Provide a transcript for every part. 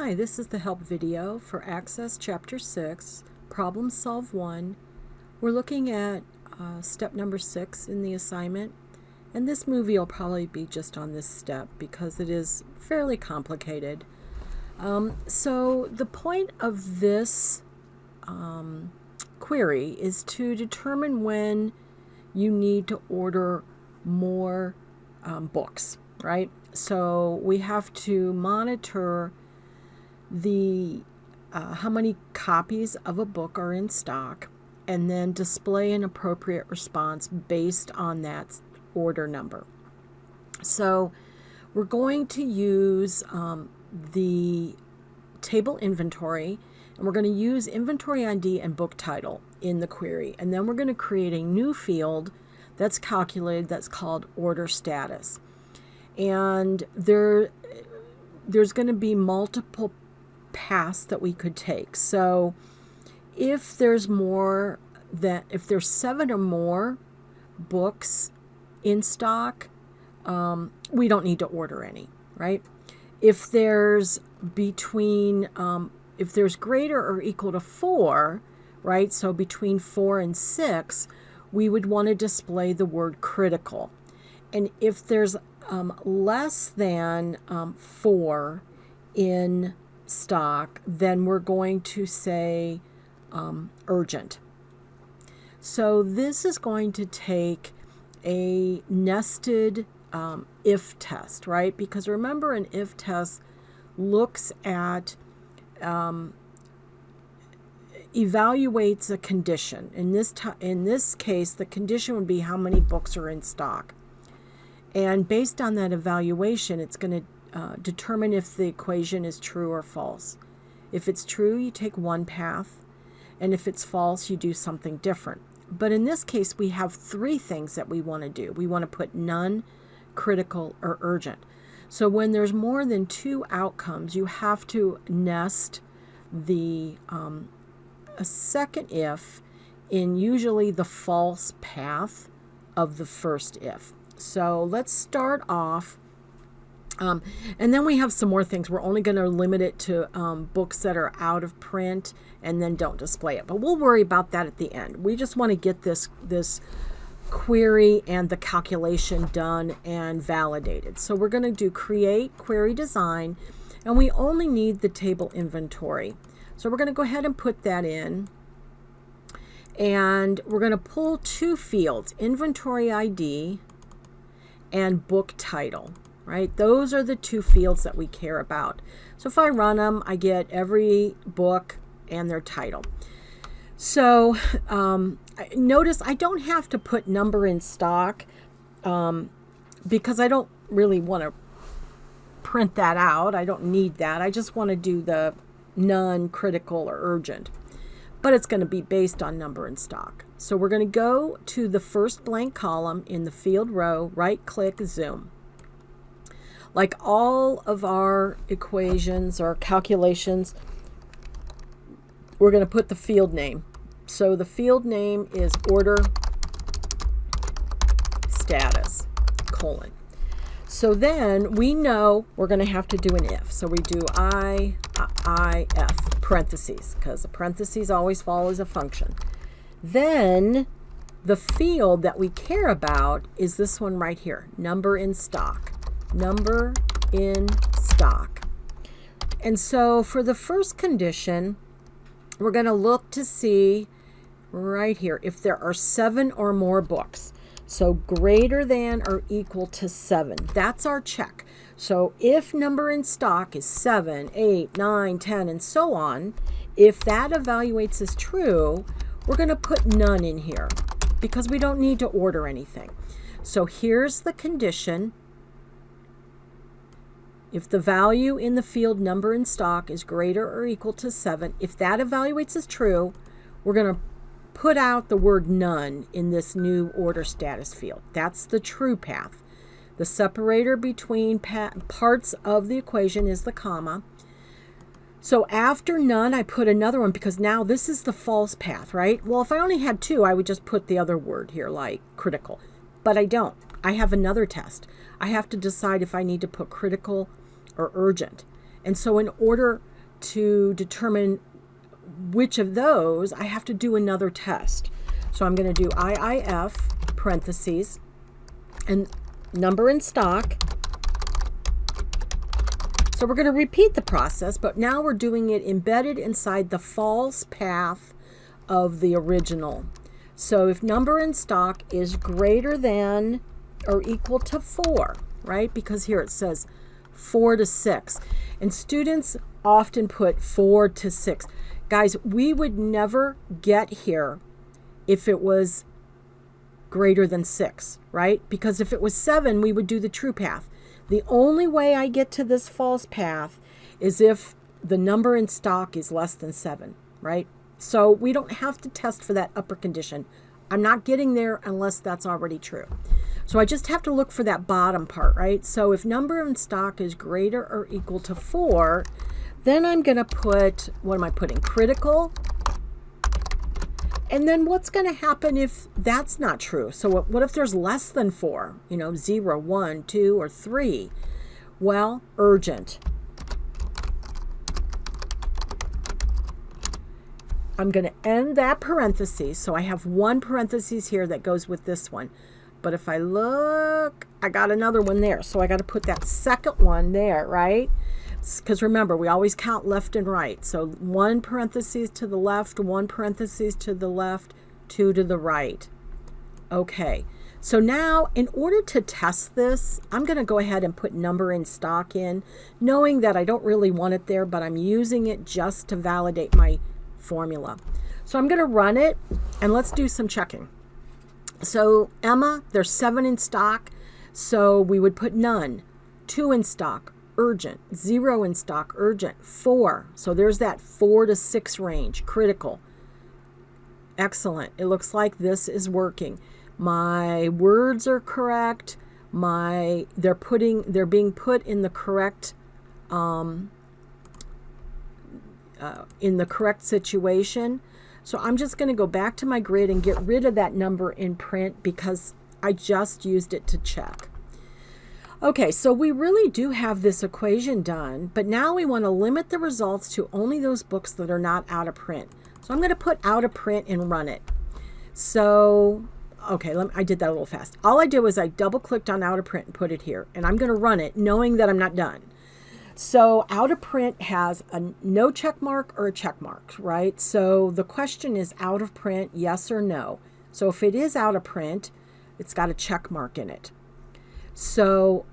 Hi, this is the help video for Access Chapter 6, Problem Solve 1. We're looking at step number 6 in the assignment, and this movie will probably be just on this step because it is fairly complicated. So the point of this query is to determine when you need to order more books, right? So we have to monitor the how many copies of a book are in stock, and then display an appropriate response based on that order number. So we're going to use the table inventory, and we're going to use inventory ID and book title in the query, and then we're going to create a new field that's calculated that's called order status. And there's going to be multiple paths that we could take. So if there's 7 or more books in stock, we don't need to order any, right? If there's if there's greater or equal to 4, right? So between 4 and 6, we would want to display the word critical. And if there's less than 4 in stock, then we're going to say urgent. So this is going to take a nested if test, right? Because remember, an if test looks at evaluates a condition. In this case, the condition would be how many books are in stock. And based on that evaluation, it's going to determine if the equation is true or false. If it's true, you take one path, and if it's false, you do something different. But in this case, we have 3 things that we want to do. We want to put none, critical, or urgent. So when there's more than 2 outcomes, you have to nest the a second if in usually the false path of the first if. So let's start off, and then we have some more things. We're only going to limit it to books that are out of print, and then don't display it. But we'll worry about that at the end. We just want to get this query and the calculation done and validated. So we're going to do create query design, and we only need the table inventory. So we're going to go ahead and put that in, and we're going to pull 2 fields, inventory ID and book title, right? Those are the 2 fields that we care about. So if I run them, I get every book and their title. So notice I don't have to put number in stock because I don't really want to print that out. I don't need that. I just want to do the none, critical, or urgent. But it's going to be based on number in stock. So we're going to go to the first blank column in the field row, right-click, zoom. Like all of our equations or calculations, we're going to put the field name. So the field name is order status, colon. So then we know we're going to have to do an if. So we do if, parentheses, because the parentheses always follows a function. Then the field that we care about is this one right here, number in stock. Number in stock. And so for the first condition, we're going to look to see right here if there are 7 or more books. So greater than or equal to 7. That's our check. So if number in stock is 7, 8, 9, 10, and so on, if that evaluates as true, we're going to put none in here because we don't need to order anything. So here's the condition. If the value in the field number in stock is greater or equal to 7, if that evaluates as true, we're going to put out the word none in this new order status field. That's the true path. The separator between parts of the equation is the comma. So after none, I put another one because now this is the false path, right? Well, if I only had 2, I would just put the other word here, like critical. But I don't. I have another test. I have to decide if I need to put critical or urgent. And so in order to determine which of those, I have to do another test. So I'm going to do IIF parentheses and number in stock. So we're going to repeat the process, but now we're doing it embedded inside the false path of the original. So if number in stock is greater than or equal to 4, right? Because here it says 4 to 6. And students often put 4 to 6. Guys, we would never get here if it was greater than 6, right? Because if it was 7, we would do the true path. The only way I get to this false path is if the number in stock is less than 7, right? So we don't have to test for that upper condition. I'm not getting there unless that's already true. So I just have to look for that bottom part, right? So if number in stock is greater or equal to 4, then I'm going to put, what am I putting? Critical. And then what's going to happen if that's not true? So what if there's less than 4? 0, 1, 2, or 3? Well, urgent. I'm going to end that parenthesis. So I have one parenthesis here that goes with this one. But if I look, I got another one there. So I got to put that second one there, right? Because remember, we always count left and right. So one parenthesis to the left, one parenthesis to the left, 2 to the right. Okay. So now, in order to test this, I'm going to go ahead and put number in stock in, knowing that I don't really want it there, but I'm using it just to validate my formula. So I'm going to run it, and let's do some checking. So Emma, there's 7 in stock, so we would put none. 2 in stock, urgent. 0 in stock, urgent. 4, so there's that 4 to 6 range, critical. Excellent. It looks like this is working. My words are correct. They're being put in the correct situation. So I'm just going to go back to my grid and get rid of that number in print because I just used it to check. Okay, so we really do have this equation done, but now we want to limit the results to only those books that are not out of print. So I'm going to put out of print and run it. So, okay, I did that a little fast. All I did was I double clicked on out of print and put it here, and I'm going to run it knowing that I'm not done. So out of print has a no check mark or a check mark, right? So the question is out of print, yes or no. So if it is out of print, it's got a check mark in it. So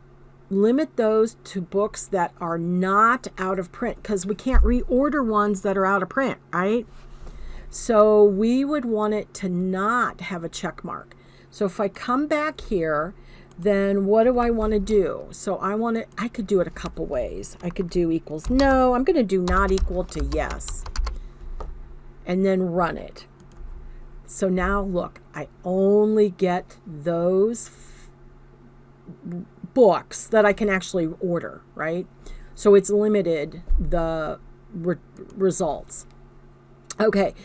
limit those to books that are not out of print because we can't reorder ones that are out of print, right? So we would want it to not have a check mark. So if I come back here, then what do I want to do? So I could do it a couple ways. I could do equals no. I'm going to do not equal to yes. And then run it. So now look, I only get those books that I can actually order, right? So it's limited the results. Okay.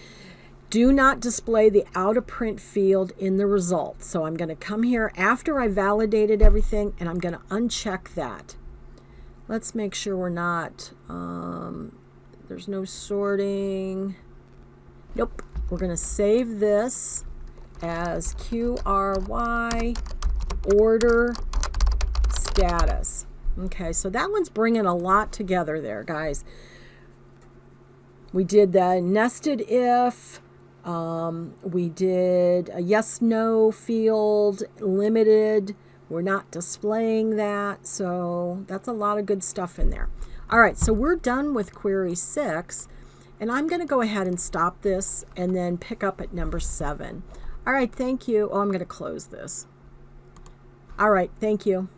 Do not display the out of print field in the results. So I'm going to come here after I validated everything and I'm going to uncheck that. Let's make sure we're not, there's no sorting. Nope. We're going to save this as QRY order status. Okay, so that one's bringing a lot together there, guys. We did the nested if. We did a yes, no field, limited. We're not displaying that. So that's a lot of good stuff in there. All right, so we're done with query 6. And I'm going to go ahead and stop this and then pick up at number 7. All right, thank you. Oh, I'm going to close this. All right, thank you.